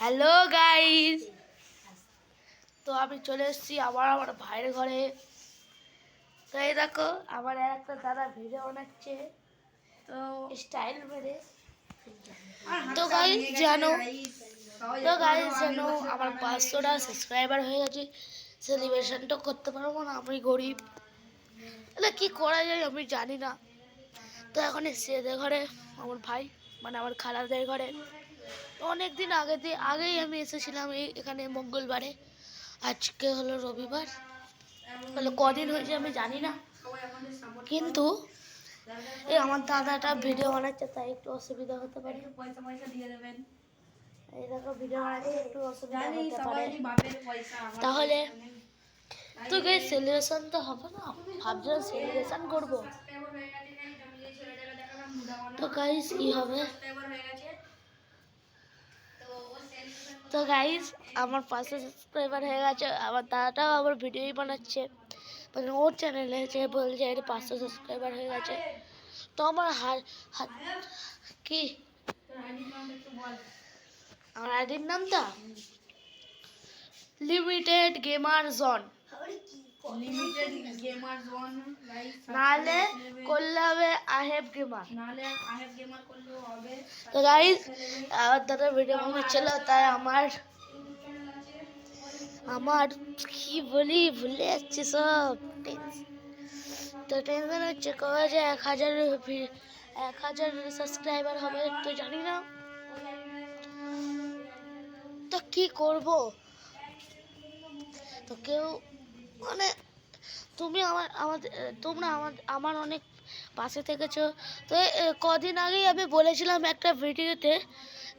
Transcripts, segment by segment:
Hello guys, তো আমি চলে এসেছি আবার আমার ভাইয়ের ঘরে। তো এই দেখো আমার একটা দাদা ভিডিও বানাচ্ছে, তো স্টাইল মেরে। তো গাইস জানো আমার 500টা সাবস্ক্রাইবার হয়ে গেছে। সেলিব্রেশনটা করতে পারবো না, আমি গরিব। তাহলে কি করা যায় আমি জানি না। তো এখন এসেছি এদের ঘরে, আমার ভাই মানে আমার খালাদের ঘরে। অনেক দিন আগেই আমি এসেছিলাম এখানে মঙ্গলবারে। আজকে হলো রবিবার, তাহলে কদিন হয়েছে আমি জানি না। কিন্তু এই আমার দাদাটা ভিডিও বানাচ্ছে, তাই একটু অসুবিধা হতে পারে। এই দেখো ভিডিও বানাচ্ছে, একটু অসুবিধা হতে পারে। তাহলে তো গাইস সেলিব্রেশন তো হবে না, ভাবছিলাম সেলিব্রেশন করবো। তো গাইস কি হবে? তো গাইস আমার 500 সাবস্ক্রাইবার হয়ে গেছে। আমার দাদাটাও আবার ভিডিওই বানাচ্ছে, মানে ওর চ্যানেলে যে বলছে এর 500 সাবস্ক্রাইবার হয়ে গেছে। তো আমার কি আমার আইডির নামটা লিমিটেড গেমার জোন, নাহলে করলে হবে আহেব গেমার। তো গাইস আমার দাদা ভিডিও বানাচ্ছিল, তাই আমার কি বলি ভুলে যাচ্ছি সব। তো টেনশন হচ্ছে কবে যে 1,000 সাবস্ক্রাইবার হবে, তো জানি না তো কি করব। তো কেউ মানে তোমরা আমার অনেক পাশে থেকেছো। তো কদিন আগেই আমি বলেছিলাম একটা ভিডিওতে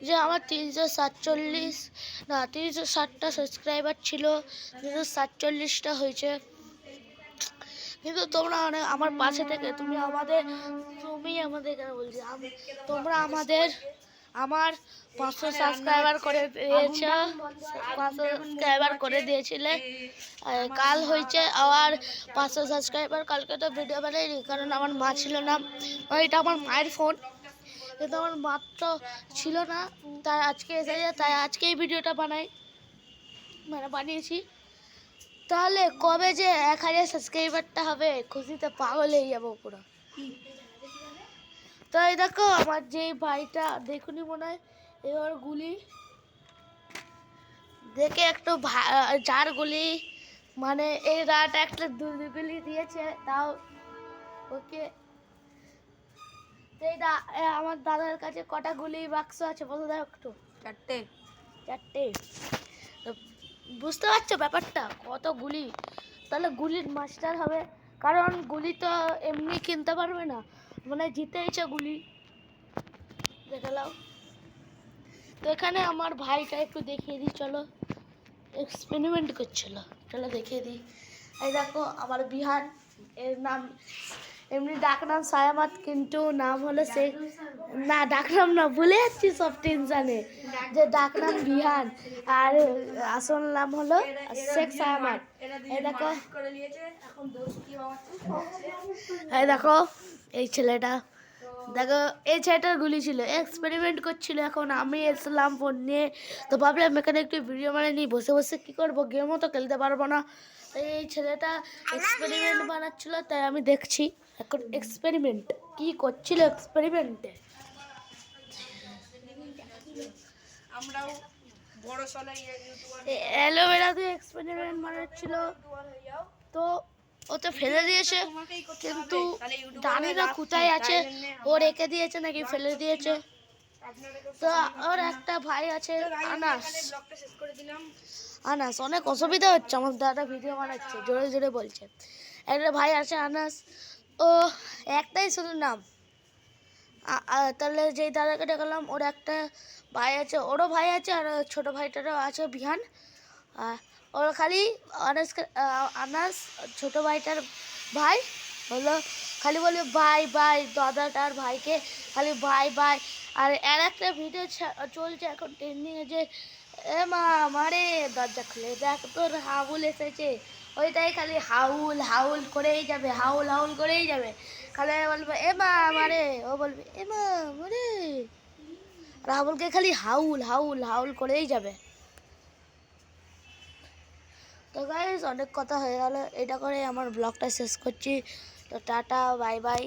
যে আমার 360টা সাবস্ক্রাইবার ছিল, 347টা হয়েছে। কিন্তু তোমরা আমার পাশে থেকে কেন বলছি, তোমরা আমার 500 সাবস্ক্রাইবার করে দিয়েছ, 500 সাবস্ক্রাইবার করে দিয়েছিলে। কাল হয়েছে আবার 500 সাবস্ক্রাইবার। কালকে তো ভিডিও বানাইনি কারণ আমার মা ছিল না, এটা আমার মায়ের ফোন, কিন্তু আমার মা তো ছিল না, তাই আজকে এসেছে, তাই আজকে এই ভিডিওটা বানিয়েছি। তাহলে কবে যে 1,000 সাবস্ক্রাইবারটা হবে, খুশিতে পাগল হয়ে যাবো পুরো। তো এই দেখো আমার যে ভাইটা, দেখুনি মনে হয় এবার গুলি দেখে একটু যার গুলি মানে এই রাত একটা গুলি দিয়েছে, তাও ওকে। আমার দাদার কাছে কটা গুলি বাক্স আছে বলো দাও একটু। চারটে। বুঝতে পারছো ব্যাপারটা, কত গুলি? তাহলে গুলির মাস্টার হবে, কারণ গুলি তো এমনি কিনতে পারবে না, মানে জিতেইছে গুলি। দেখে নাও। তো এখানে আমার ভাইটা একটু দেখিয়ে দিই, চলো এক্সপেরিমেন্ট করছিল, চলো দেখিয়ে দিই। এই দেখো আমার বিহান, এর নাম এমনি ডাকনাম সায়ামাত, কিন্তু নাম হলো না ডাকনাম না, ভুলে যাচ্ছি সব টেনশানে, যে ডাকনাম বিহান আর আসল নাম হলো শেখ সায়ামাত। এই দেখো এই ছেলেটা, দেখো এই ছেলেটার গুলি ছিল, এক্সপেরিমেন্ট করছিল। এখন আমি এসলাম ফোন নিয়ে, তো ভাবলাম এখানে একটু ভিডিও নিই, বসে বসে কী করবো, গেমও তো খেলতে পারবো না। এই ছেলেটা এক্সপেরিমেন্ট বানাচ্ছিল, তাই আমি দেখছি এখন এক্সপেরিমেন্ট কি করছিল। এক্সপেরিমেন্টে আমরাও অ্যালোভেরা দিয়ে এক্সপেরিমেন্ট বানাচ্ছিল, তো ও তো ফেলে দিয়েছে, কিন্তু জানি না কোথায় আছে, ও রেখে দিয়েছে নাকি ফেলে দিয়েছে। তো ওর একটা ভাই আছে আনাস, অনেক অসুবিধা হচ্ছে, আমার দাদা ভিডিও বানাচ্ছে জোরে জোরে বলছে। একটা ভাই আছে আনাস, ও একটাই শুধু নাম। তাহলে যেই দাদাকে দেখালাম ওর একটা ভাই আছে, ওরও ভাই আছে, আর ছোটো ভাইটারও আছে বিহান। ওর খালি আনাস ছোটো ভাইটার ভাই হলো খালি বলে বাই বাই, দাদাটার ভাইকে খালি বাই বাই। আর একটা ভিডিও চলছে এখন ট্রেন্ডিংয়ে, যে এ মা মারে দরজা খুলে দেখ তোর হাউল এসেছে, ওইটাই খালি হাউল হাউল করেই যাবে, হাউল হাউল করেই যাবে, খালি বলবে এ মা মারে, ও বলবে এ মা মারে। রাহুলকে খালি হাউল হাউল হাউল করেই যাবে। তো গাইস অনেক কথা হয়ে গেল, এটা করে আমার ব্লগটা শেষ করছি। তো টাটা বাই বাই।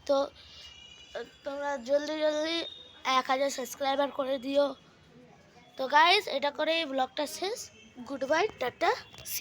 তো তোমরা জলদি জলদি 1000 সাবস্ক্রাইবার করে দিও। তো গাইস এটা করেই ব্লগটা শেষ। Good bye, tata, C.